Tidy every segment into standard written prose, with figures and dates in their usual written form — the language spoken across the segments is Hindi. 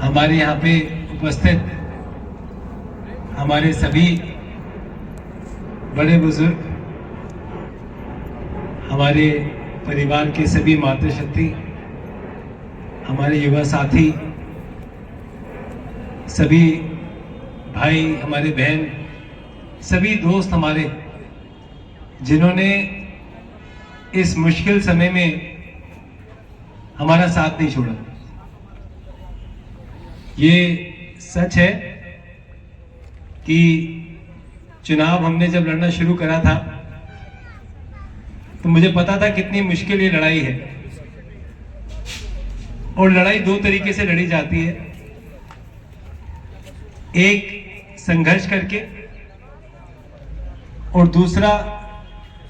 हमारे यहाँ पे उपस्थित हमारे सभी बड़े बुजुर्ग, हमारे परिवार के सभी मातृशक्ति, हमारे युवा साथी, सभी भाई, हमारे बहन, सभी दोस्त हमारे, जिन्होंने इस मुश्किल समय में हमारा साथ नहीं छोड़ा। ये सच है कि चुनाव हमने जब लड़ना शुरू करा था तो मुझे पता था कितनी मुश्किल ये लड़ाई है, और लड़ाई दो तरीके से लड़ी जाती है। एक संघर्ष करके और दूसरा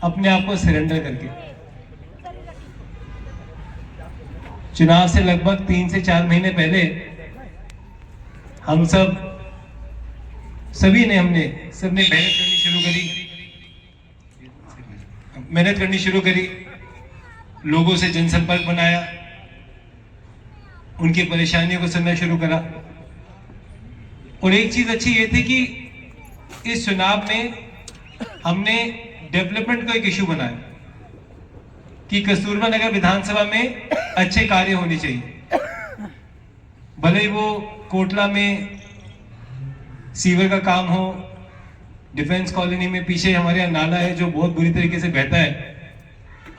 अपने आप को सरेंडर करके। चुनाव से लगभग 3 से 4 महीने पहले हम सभी ने सबने मेहनत करनी शुरू करी, लोगों से जनसंपर्क बनाया, उनकी परेशानियों को सुनना शुरू करा। और एक चीज अच्छी ये थी कि इस चुनाव में हमने डेवलपमेंट को एक इशू बनाया कि कस्तूरबा नगर विधानसभा में अच्छे कार्य होने चाहिए। भले ही वो कोटला में सीवर का काम हो, डिफेंस कॉलोनी में पीछे हमारे यहाँ नाला है जो बहुत बुरी तरीके से बहता है,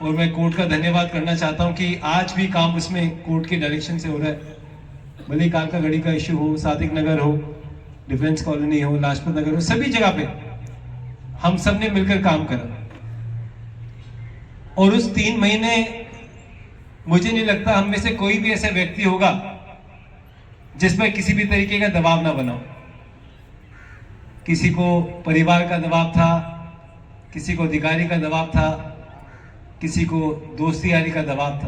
और मैं कोर्ट का धन्यवाद करना चाहता हूं कि आज भी काम उसमें कोर्ट के डायरेक्शन से हो रहा है। भले ही कालका गढ़ी का इशू हो, सादिक नगर हो, डिफेंस कॉलोनी हो, लाजपत नगर हो, सभी जगह पे हम सब ने मिलकर काम करा। और उस 3 महीने मुझे नहीं लगता हम में से कोई भी ऐसा व्यक्ति होगा जिस पर किसी भी तरीके का दबाव ना बना। किसी को परिवार का दबाव था, किसी को अधिकारी का दबाव था, किसी को दोस्ती यारी का दबाव था,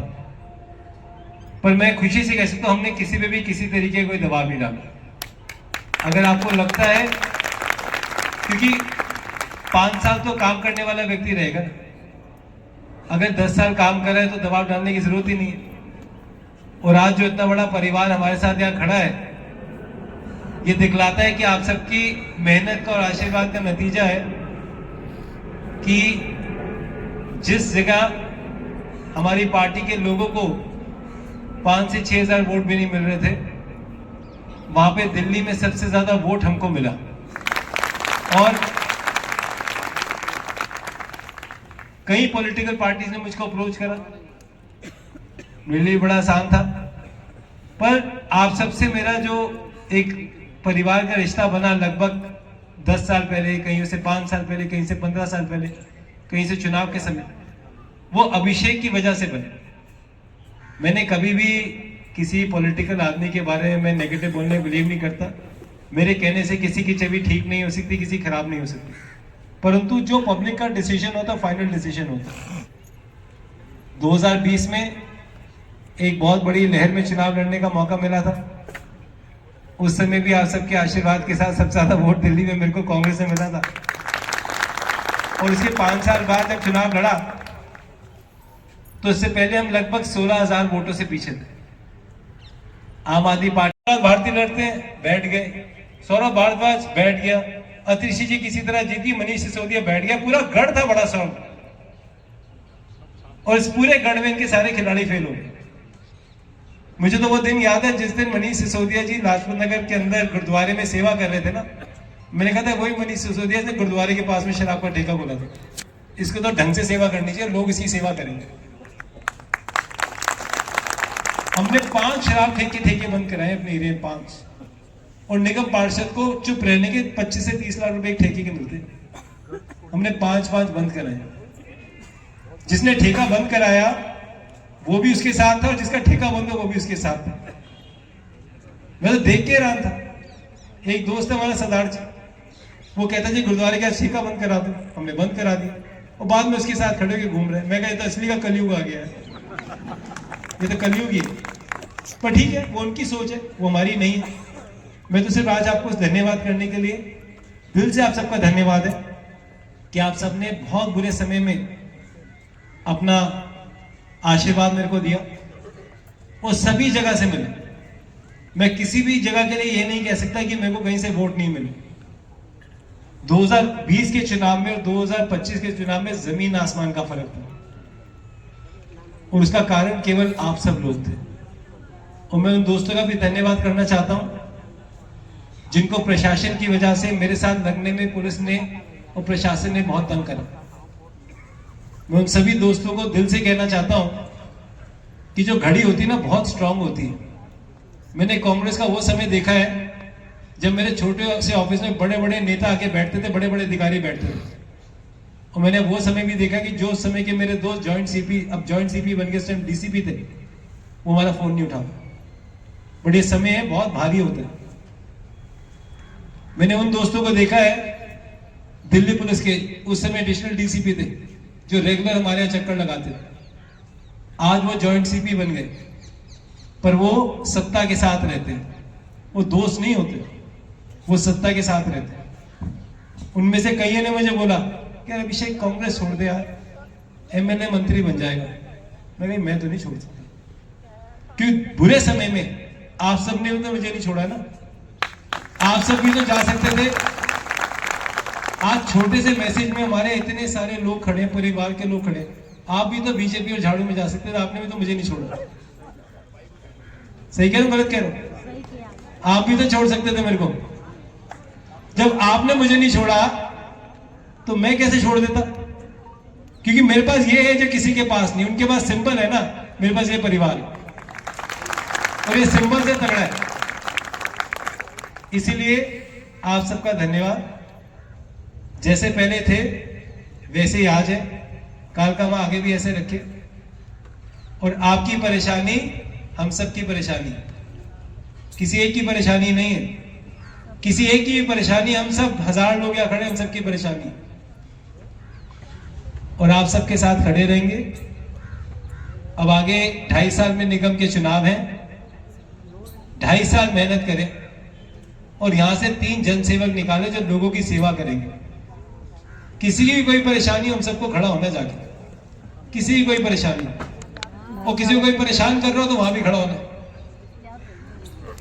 पर मैं खुशी से कह सकता हूं हमने किसी पे भी किसी तरीके का कोई दबाव नहीं डाला। अगर आपको लगता है, क्योंकि 5 साल तो काम करने वाला व्यक्ति रहेगा, अगर 10 साल काम कर रहा है तो दबाव डालने की जरूरत ही नहीं है। और आज जो इतना बड़ा परिवार हमारे साथ यहाँ खड़ा है, ये दिखलाता है कि आप सबकी मेहनत का और आशीर्वाद का नतीजा है कि जिस जगह हमारी पार्टी के लोगों को 5 से 6 हजार वोट भी नहीं मिल रहे थे, वहां पे दिल्ली में सबसे ज्यादा वोट हमको मिला। और कई पॉलिटिकल पार्टीज ने मुझको अप्रोच करा, मेरे लिए बड़ा आसान था, पर आप सबसे मेरा जो एक परिवार का रिश्ता बना लगभग 10 साल पहले, कहीं से 5 साल पहले, कहीं से 15 साल पहले, कहीं से चुनाव के समय, वो अभिषेक की वजह से बने। मैंने कभी भी किसी पॉलिटिकल आदमी के बारे में नेगेटिव बोलने में बिलीव नहीं करता। मेरे कहने से किसी की छवि ठीक नहीं हो सकती, किसी खराब नहीं हो सकती, परंतु जो पब्लिक का डिसीजन होता, फाइनल डिसीजन होता। 2020 में एक बहुत बड़ी लहर में चुनाव लड़ने का मौका मिला था। उस समय भी आप सबके आशीर्वाद के साथ सबसे ज्यादा वोट दिल्ली में मेरे को कांग्रेस में मिला था। और इसके 5 साल बाद जब चुनाव लड़ा तो इससे पहले हम लगभग 16,000 वोटों से पीछे थे। आम आदमी पार्टी भारतीय लड़ते हैं, बैठ गए, सौरभ भारद्वाज बैठ गया, अतिशी जी किसी तरह जीती, मनीष सिसोदिया बैठ गया, पूरा गढ़ था बड़ा सौ, और इस पूरे गढ़ में इनके सारे खिलाड़ी फेल हो गए। मुझे तो वो दिन याद है जिस दिन मनीष सिसोदिया जी लाजपत नगर के अंदर गुरुद्वारे में सेवा कर रहे थे ना, मैंने कहा था वही मनीष सिसोदिया ने गुरुद्वारे के पास में शराब का ठेका बोला था, इसको तो ढंग से सेवा करनी चाहिए, लोग इसकी सेवा करेंगे। हमने 5 शराब ठेके बंद कराए अपने एरिया में, 5, और निगम पार्षद को चुप रहने के 25 से 30 लाख रुपए एक ठेके के मिलते, हमने 5 बंद कराए। जिसने ठेका बंद कराया वो भी उसके साथ था, और जिसका ठेका बंद हो वो भी उसके साथ था। मैं तो देख के रहा था। एक दोस्त है हमारा सरदार जी, वो कहता जी गुरुद्वारे का ठेका बंद करा दो, हमने बंद करा दिया, और बाद में उसके साथ खड़े होकर घूम रहे। मैं कहता असली का कलयुग आ गया है, ये तो कलयुग ही है। पर ठीक है, वो उनकी सोच है, वो हमारी नहीं है। मैं तो सिर्फ आज आपको धन्यवाद करने के लिए, दिल से आप सबका धन्यवाद है कि आप सबने बहुत बुरे समय में अपना आशीर्वाद मेरे को दिया, और सभी जगह से मिले। मैं किसी भी जगह के लिए ये नहीं कह सकता कि मेरे को कहीं से वोट नहीं मिले। 2020 के चुनाव में और 2025 के चुनाव में जमीन आसमान का फर्क था, और उसका कारण केवल आप सब लोग थे। और मैं उन दोस्तों का भी धन्यवाद करना चाहता हूं जिनको प्रशासन की वजह से मेरे साथ लगने में पुलिस ने और प्रशासन ने बहुत तंग करा। मैं उन सभी दोस्तों को दिल से कहना चाहता हूं कि जो घड़ी होती है ना, बहुत स्ट्रांग होती है। मैंने कांग्रेस का वो समय देखा है जब मेरे छोटे से ऑफिस में बड़े बड़े नेता आके बैठते थे, बड़े बड़े अधिकारी बैठते थे। और मैंने वो समय भी देखा कि जो समय के मेरे दोस्त जॉइंट सीपी, अब जॉइंट सीपी बन के टाइम डीसीपी थे, वो हमारा फोन नहीं उठा। बट ये समय है, बहुत भारी होता है। मैंने उन दोस्तों को देखा है दिल्ली पुलिस के, उस समय एडिशनल डीसीपी थे, जो रेगुलर हमारे यहाँ चक्कर लगाते थे। आज वो जॉइंट सीपी बन गए, पर वो सत्ता के साथ रहते हैं। वो दोस्त नहीं होते, वो सत्ता के साथ रहते हैं। उनमें से कई ने मुझे बोला कि अभिषेक कांग्रेस छोड़ दे यार, एमएलए मंत्री बन जाएगा। मैं तो नहीं छोड़ सकता, क्योंकि बुरे समय में आप सब ने तो मुझे नहीं छोड़ा ना। आप सब भी तो जा सकते थे। आज छोटे से मैसेज में हमारे इतने सारे लोग खड़े, परिवार के लोग खड़े। आप भी तो बीजेपी और झाड़ू में जा सकते थे, आपने भी तो मुझे नहीं छोड़ा। सही कह रहा हूं, गलत कह रहा हूं? आप भी तो छोड़ सकते थे मेरे को। जब आपने मुझे नहीं छोड़ा तो मैं कैसे छोड़ देता? क्योंकि मेरे पास ये है जो किसी के पास नहीं। उनके पास सिंबल है ना, मेरे पास ये परिवार है, और ये सिंबल से तगड़ा है। इसीलिए आप सबका धन्यवाद। जैसे पहले थे वैसे ही आज है, काल का मां आगे भी ऐसे रखे। और आपकी परेशानी हम सबकी परेशानी, किसी एक की परेशानी नहीं है। किसी एक की परेशानी, हम सब हजार लोग यहाँ खड़े, हम सबकी परेशानी। और आप सबके साथ खड़े रहेंगे। अब आगे 2.5 साल में निगम के चुनाव हैं। 2.5 साल मेहनत करें और यहां से 3 जनसेवक निकाले जो लोगों की सेवा करेंगे। किसी की कोई परेशानी, हम सबको खड़ा होना जाके। किसी की कोई परेशानी, और किसी को कोई परेशान कर रहा हो तो वहां भी खड़ा होना।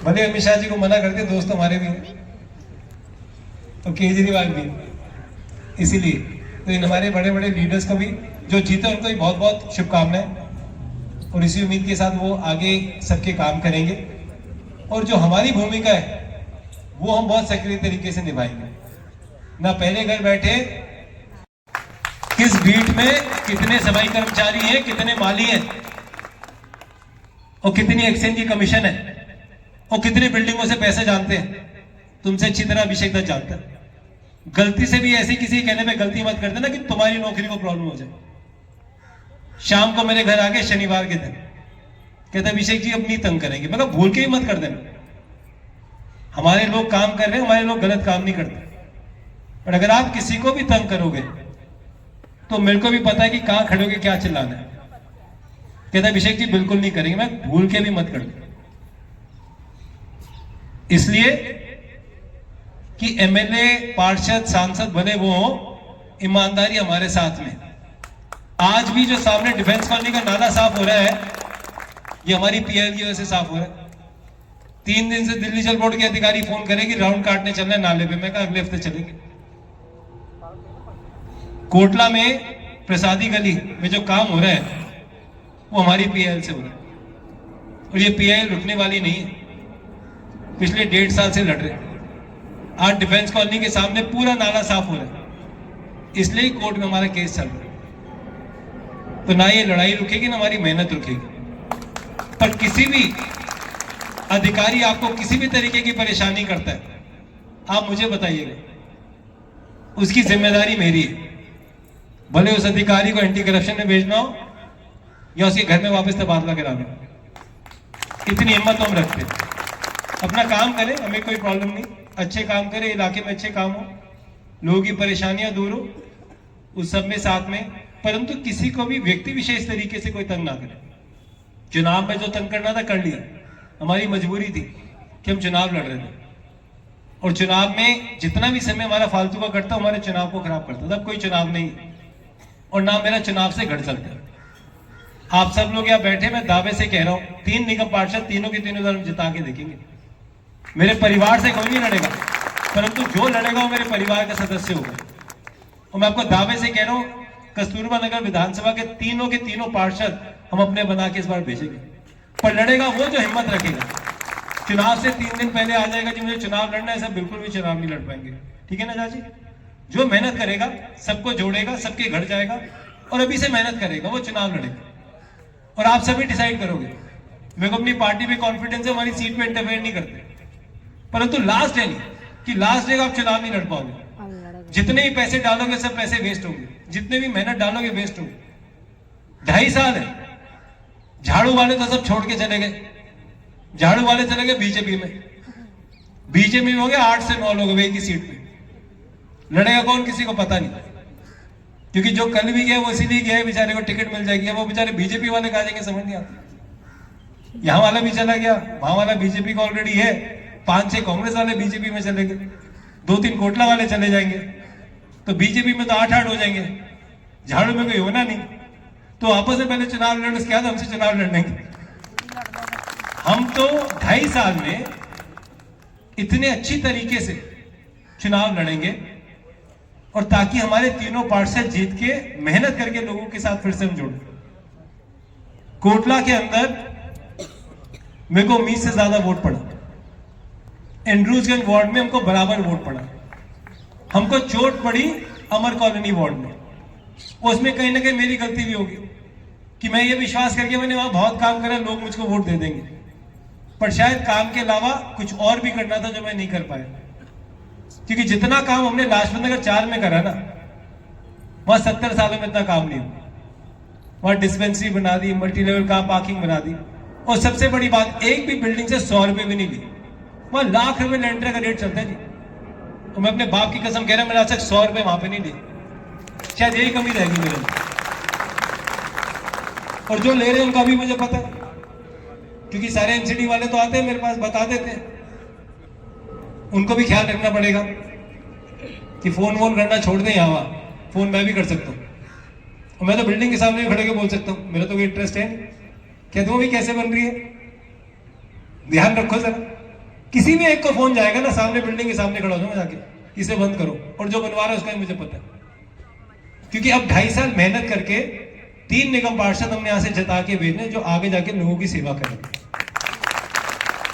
भले अमित शाह जी को मना करते, दोस्त हमारे भी हैं और केजरीवाल भी। इसीलिए तो इन हमारे बड़े बड़े लीडर्स को भी, जो जीते उनको भी बहुत बहुत शुभकामनाएं। और इसी उम्मीद के साथ वो आगे सबके काम करेंगे। और जो हमारी भूमिका है वो हम बहुत सक्रिय तरीके से निभाएंगे। ना पहले घर बैठे किस बीट में कितने सफाई कर्मचारी हैं, कितने माली हैं, और कितनी एक्सचेंज की कमीशन है, और कितनी बिल्डिंगों से पैसे जानते हैं, तुमसे अच्छी तरह अभिषेक दत्त जानता है। गलती से भी ऐसे किसी कहने पे गलती मत कर देना कि तुम्हारी नौकरी को प्रॉब्लम हो जाए। शाम को मेरे घर आके शनिवार के दिन कहते अभिषेक जी अपनी तंग करेंगे। मैं भूल के ही मत कर देना। हमारे लोग काम कर रहे हैं, हमारे लोग गलत काम नहीं करते। पर अगर आप किसी को भी तंग करोगे तो मेरे को भी पता है कि कहां खड़े होगे, क्या चिल्लाना है। कहते अभिषेक जी बिल्कुल नहीं करेंगे। मैं भूल के भी मत कर दूं। इसलिए कि एमएलए, पार्षद, सांसद भले वो हो, ईमानदारी हमारे साथ में। आज भी जो सामने डिफेंस कॉलोनी का नाला साफ हो रहा है, ये हमारी पीएल की वजह से साफ हो रहा है। 3 दिन से दिल्ली जल बोर्ड के अधिकारी फोन करेंगे राउंड काटने चलना है नाले पे। मैं कहा अगले हफ्ते चलेंगे। कोटला में प्रसादी गली में जो काम हो रहा है वो हमारी पीएल से हो रहा है, और ये पीएल रुकने वाली नहीं है। पिछले 1.5 साल से लड़ रहे हैं। आज डिफेंस कॉलोनी के सामने पूरा नाला साफ हो रहा है, इसलिए कोर्ट में हमारा केस चल रहा है। तो ना ये लड़ाई रुकेगी, ना हमारी मेहनत रुकेगी। पर किसी भी अधिकारी आपको किसी भी तरीके की परेशानी करता है, आप मुझे बताइएगा, उसकी जिम्मेदारी मेरी है। भले उस अधिकारी को एंटी करप्शन में भेजना हो या उसके घर में वापस तबादला कराना। इतनी हिम्मत हम रखते हैं। अपना काम करें, हमें कोई प्रॉब्लम नहीं। अच्छे काम करें, इलाके में अच्छे काम हो, लोगों की परेशानियां दूर हो, उस सब में साथ में। परंतु किसी को भी व्यक्ति विशेष तरीके से कोई तंग ना करे। चुनाव में जो तंग करना था कर लिया, हमारी मजबूरी थी कि हम चुनाव लड़ रहे थे। और चुनाव में जितना भी समय हमारा फालतू का कटता, हमारे चुनाव को खराब करता था। अब कोई चुनाव नहीं और ना मेरा चुनाव से घट सकता। आप सब लोग यहाँ बैठे, मैं दावे से कह रहा हूं 3 निगम पार्षद, तीनों की तीनों जिता के देखेंगे। मेरे परिवार से कोई नहीं लड़ेगा, परंतु जो लड़ेगा वो मेरे परिवार का सदस्य होगा। और मैं आपको दावे से कह रहा हूं, कस्तूरबा नगर विधानसभा के तीनों पार्षद हम अपने बना के इस बार भेजेंगे। पर लड़ेगा वो जो हिम्मत रखेगा। चुनाव से 3 दिन पहले आ जाएगा कि मुझे चुनाव लड़ना है, सब बिल्कुल भी चुनाव नहीं लड़ पाएंगे। ठीक है ना चाची? जो मेहनत करेगा, सबको जोड़ेगा, सबके घर जाएगा और अभी से मेहनत करेगा, वो चुनाव लड़ेगा। और आप सभी डिसाइड करोगे। मेरे को अपनी पार्टी पे कॉन्फिडेंस है, हमारी सीट पे इंटरफेयर नहीं करते, परंतु लास्ट है नहीं कि लास्ट डे आप चुनाव नहीं लड़ पाओगे। जितने ही पैसे डालोगे सब पैसे वेस्ट होंगे, जितने भी मेहनत डालोगे वेस्ट होंगे। 2.5 साल है, झाड़ू वाले तो सब छोड़ के चले गए, झाड़ू वाले चले गए बीजेपी में। बीजेपी में हो गया 8 से 9 लोग एक ही सीट पे। लड़ेगा कौन किसी को पता नहीं, क्योंकि जो कल भी गया वो इसीलिए गया बेचारे को टिकट मिल जाएगी। वो बेचारे बीजेपी वाले कहा जाएंगे समझ नहीं आता। यहां वाला भी चला गया, वहां वाला बीजेपी का ऑलरेडी है, 5-6 कांग्रेस वाले बीजेपी में चले गए, 2-3 कोटला वाले चले जाएंगे, तो बीजेपी में तो 8-8 हो जाएंगे। झाड़ू में कोई होना नहीं, तो आपस में पहले चुनाव लड़ने, उसके बाद हमसे चुनाव लड़ेंगे। हम तो 2.5 साल में इतने अच्छी तरीके से चुनाव लड़ेंगे और ताकि हमारे तीनों पार्षद जीत के मेहनत करके लोगों के साथ फिर से हम जुड़े। कोटला के अंदर मेरे को उम्मीद से ज्यादा वोट पड़ा, एंड्रूजगंज वार्ड में हमको बराबर वोट पड़ा, हमको चोट पड़ी अमर कॉलोनी वार्ड में। उसमें कहीं ना कहीं मेरी गलती भी होगी कि मैं ये विश्वास करके मैंने वहां बहुत काम करा, लोग मुझको वोट दे देंगे, पर शायद काम के अलावा कुछ और भी करना था जो मैं नहीं कर पाया। क्योंकि जितना काम हमने लाजपत नगर 4 में करा ना, वहां 70 सालों में इतना काम नहीं हुआ। वहां डिस्पेंसरी बना दी, मल्टी लेवल कार पार्किंग बना दी, और सबसे बड़ी बात, एक भी बिल्डिंग से 100 रुपए भी नहीं ली। वहां लाख रुपए लेंटर का रेट चलता है जी, और मैं अपने बाप की कसम कह रहा हूं, मैंने आज तक 100 रुपए वहां पे नहीं दिए। शायद यही कमी रहेगी मेरे में। और जो ले रहे हैं उनका भी मुझे पता है, क्योंकि सारे एमसीडी वाले तो आते हैं मेरे पास, बता देते हैं। उनको भी ख्याल रखना पड़ेगा कि फोन वोन करना छोड़ दें, यहाँ फोन मैं भी कर सकता हूँ, और मैं तो बिल्डिंग के सामने खड़े के बोल सकता हूँ, मेरा तो कोई इंटरेस्ट है नहीं। क्या तुम भी कैसे बन रही है, ध्यान रखो जरा। किसी भी एक को फोन जाएगा ना, सामने बिल्डिंग के सामने खड़ा हो जाऊंगा जाके, इसे बंद करो, और जो बनवा रहा है उसका ही मुझे पता है। क्योंकि अब 2.5 साल मेहनत करके 3 निगम पार्षद हमने यहां से जता के भेजने, जो आगे जाके लोगों की सेवा करेंगे।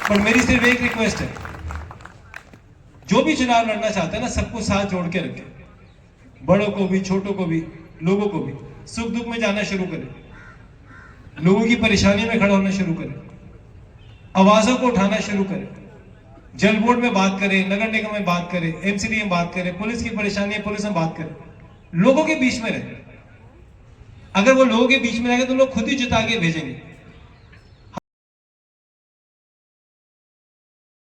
पर मेरी सिर्फ एक रिक्वेस्ट है, जो भी चुनाव लड़ना चाहता है ना, सबको साथ जोड़ के रखे, बड़ों को भी, छोटों को भी, लोगों को भी। सुख दुख में जाना शुरू करें, लोगों की परेशानी में खड़ा होना शुरू करें, आवाजों को उठाना शुरू करें, जल बोर्ड में बात करें, नगर निगम में बात करें, एमसीडी में बात करें, पुलिस की परेशानी है पुलिस में बात करें, लोगों के बीच में रहे। अगर वो लोगों के बीच में रहेंगे तो लोग खुद ही जिता के भेजेंगे।